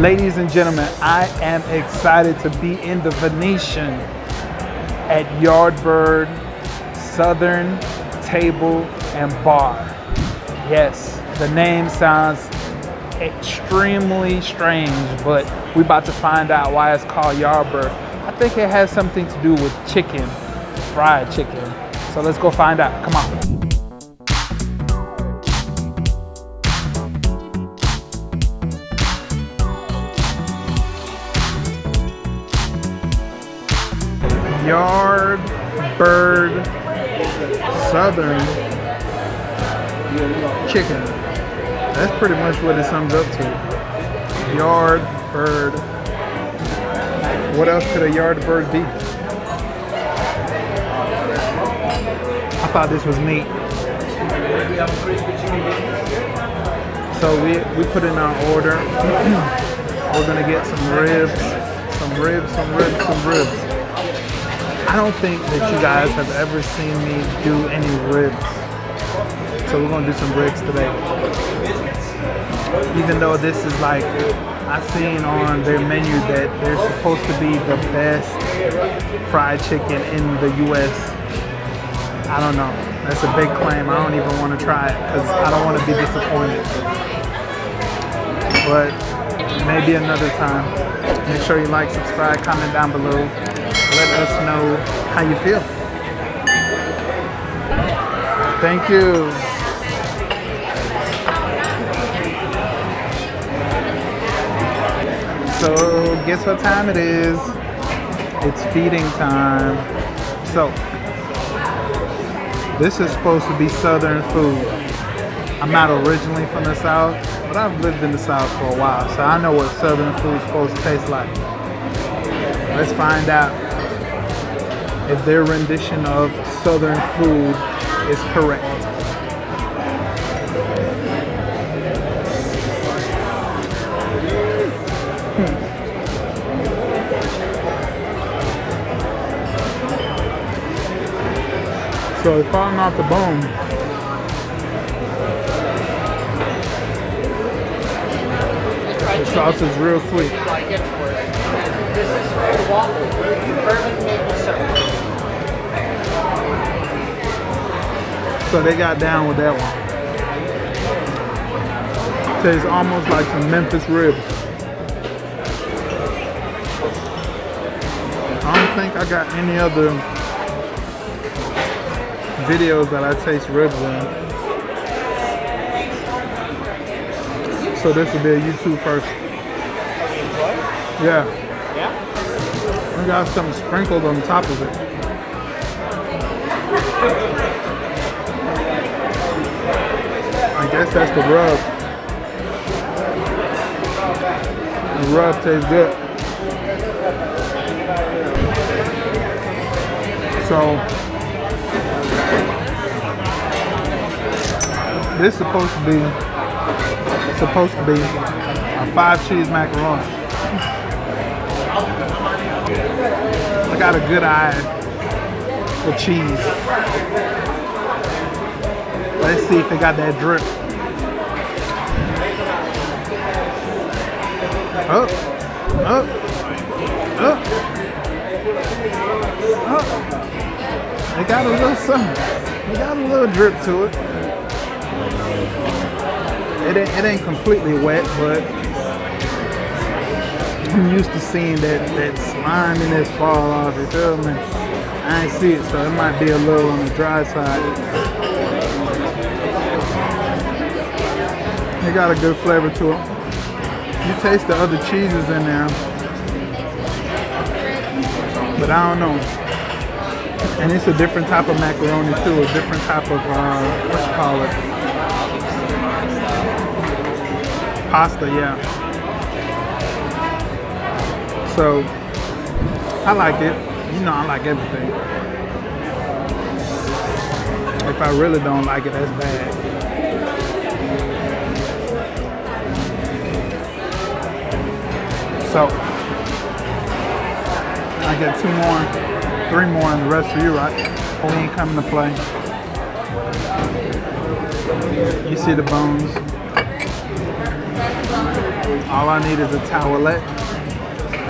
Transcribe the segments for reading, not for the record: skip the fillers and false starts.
Ladies and gentlemen, I am excited to be in the Venetian at Yardbird Southern Table and Bar. Yes, the name sounds extremely strange, but we're about to find out why it's called Yardbird. I think it has something to do with chicken, fried chicken. So let's go find out. Come on. Yardbird Southern Chicken. That's pretty much what it sums up to. Yardbird. What else could a Yardbird be? I thought this was meat. So we put in our order. We're gonna get some ribs. I don't think that you guys have ever seen me do any ribs. So we're gonna do some ribs today. Even though this is like, I've seen on their menu that they're supposed to be the best fried chicken in the US. I don't know. That's a big claim. I don't even want to try it because I don't want to be disappointed. But maybe another time. Make sure you like, subscribe, comment down below. Let us know how you feel. Thank you. So guess what time it is? It's feeding time. So this is supposed to be Southern food. I'm not originally from the South, but I've lived in the South for a while, so I know what Southern food is supposed to taste like. Let's find out if their rendition of Southern food is correct. So it's falling off the bone. The sauce is real sweet. This is waffle, bourbon maple syrup. So they got down with that one. Tastes almost like some Memphis ribs. I don't think I got any other videos that I taste ribs in. So this will be a YouTube first. Yeah. Yeah? We got something sprinkled on top of it. I guess that's the rub. The rub tastes good. So this is supposed to be a 5-cheese macaroni. I got a good eye for cheese. Let's see if it got that drip. Up. It got a little something. It got a little drip to it. It ain't completely wet, but I'm used to seeing that slime in this fall off, you feel me? I ain't see it, so it might be a little on the dry side. It got a good flavor to it. You taste the other cheeses in there, but I don't know. And it's a different type of macaroni too, a different type of, what you call it? Pasta, yeah. So, I like it. You know I like everything. If I really don't like it, that's bad. So, I get 2 more, 3 more, and the rest for you, right? We ain't coming to play. You see the bones. All I need is a towelette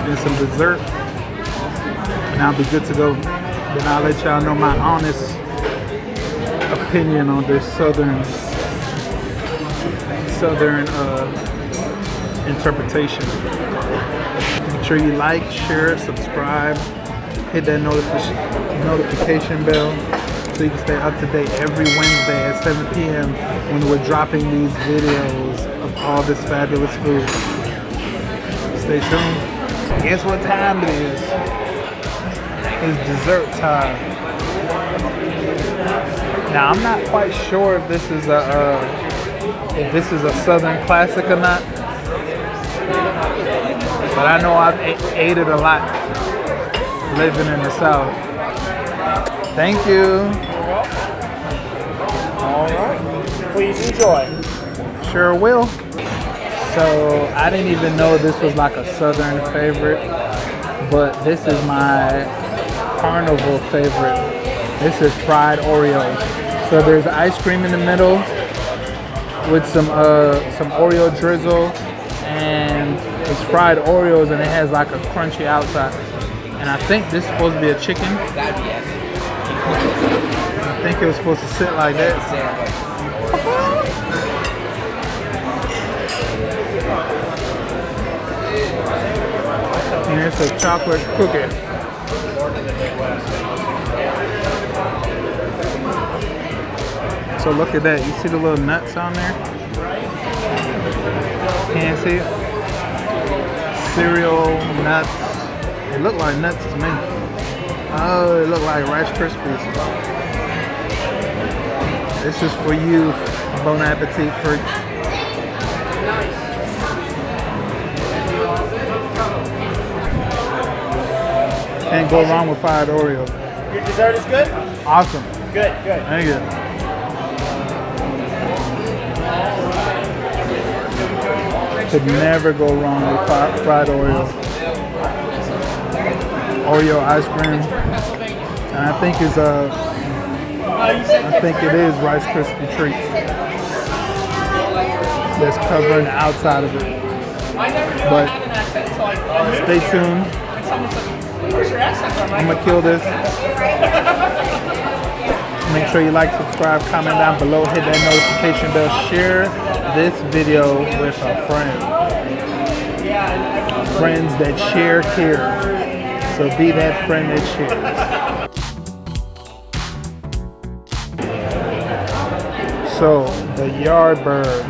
and some dessert, and I'll be good to go. Then I'll let y'all know my honest opinion on this southern interpretation. Make sure you like, share, subscribe, hit that notification bell so you can stay up to date every Wednesday at 7 p.m. when we're dropping these videos of all this fabulous food. Stay tuned. Guess what time it is? It's dessert time. Now I'm not quite sure if this is a Southern classic or not, but I know I've ate it a lot living in the South. Thank you. All right. Please enjoy. Sure will. So I didn't even know this was like a Southern favorite, but this is my carnival favorite. This is fried Oreos. So there's ice cream in the middle with some Oreo drizzle, and it's fried Oreos, and it has like a crunchy outside. And I think this is supposed to be a chicken. I think it was supposed to sit like that. And it's a chocolate cookie. So look at that. You see the little nuts on there? Can't see it? Cereal, nuts. It looked like nuts to me. Oh, it looked like Rice Krispies. This is for you, Bon Appetit freak. Can't go wrong with fried Oreos. Your dessert is good? Awesome. Good, good. Thank you. Could never go wrong with fried Oreos. Oreo ice cream. And I think it is Rice Krispie treats that's covering the outside of it. But stay tuned. I'm gonna kill this. Make sure you like, subscribe, comment down below, hit that notification bell, share this video with a friend. Friends that share care. So be that friend that shares. So the Yardbird.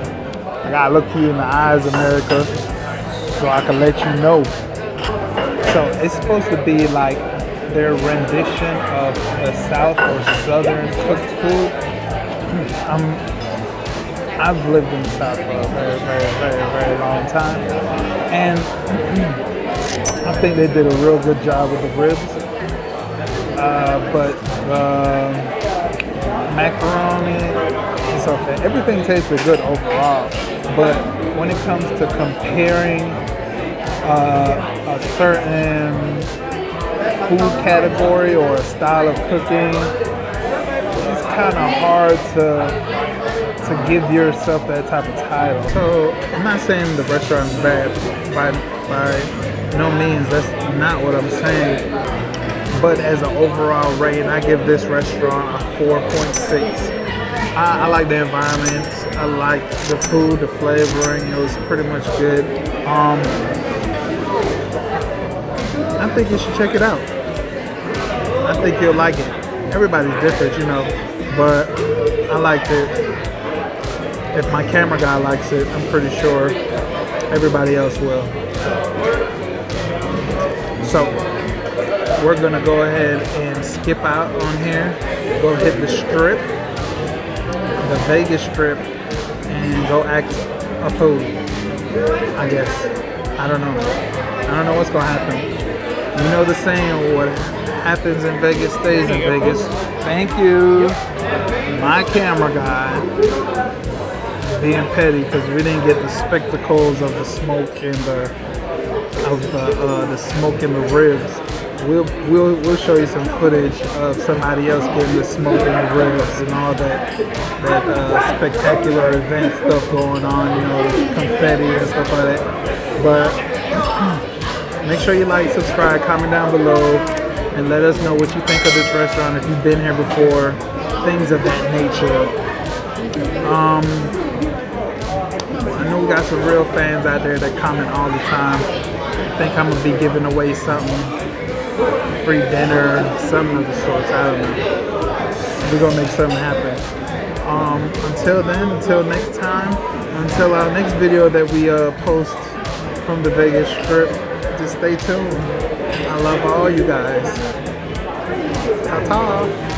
I gotta look you in the eyes, America, so I can let you know. So it's supposed to be like their rendition of the South or Southern cooked food. I've lived in the South for a very, very, very, very long time, and I think they did a real good job with the ribs. But macaroni, it's okay. Everything tasted good overall, but when it comes to comparing a certain food category or a style of cooking, it's kind of hard to give yourself that type of title. So I'm not saying the restaurant is bad by no means. That's not what I'm saying. But as an overall rating, I give this restaurant a 4.6. I like the environment. I like the food, the flavoring. It was pretty much good. I think you should check it out. I think you'll like it. Everybody's different, you know, but I liked it. If my camera guy likes it, I'm pretty sure everybody else will. So we're gonna go ahead and skip out on here, go hit the strip, the Vegas strip, and go act a fool, I guess. I don't know what's gonna happen. You know the saying, what happens in Vegas stays in Vegas. Thank you, my camera guy, being petty because we didn't get the spectacles of the smoke and the smoke and the ribs. we'll show you some footage of somebody else getting the smoking ribs and all that spectacular event stuff going on, you know, confetti and stuff like that. But make sure you like, subscribe, comment down below, and let us know what you think of this restaurant, if you've been here before, things of that nature. I know we got some real fans out there that comment all the time. I think I'm gonna be giving away something, free dinner, something of the sorts. I don't know. We're gonna make something happen. Until then, until next time, until our next video that we post from the Vegas Strip, just stay tuned. I love all you guys. Ta-ta.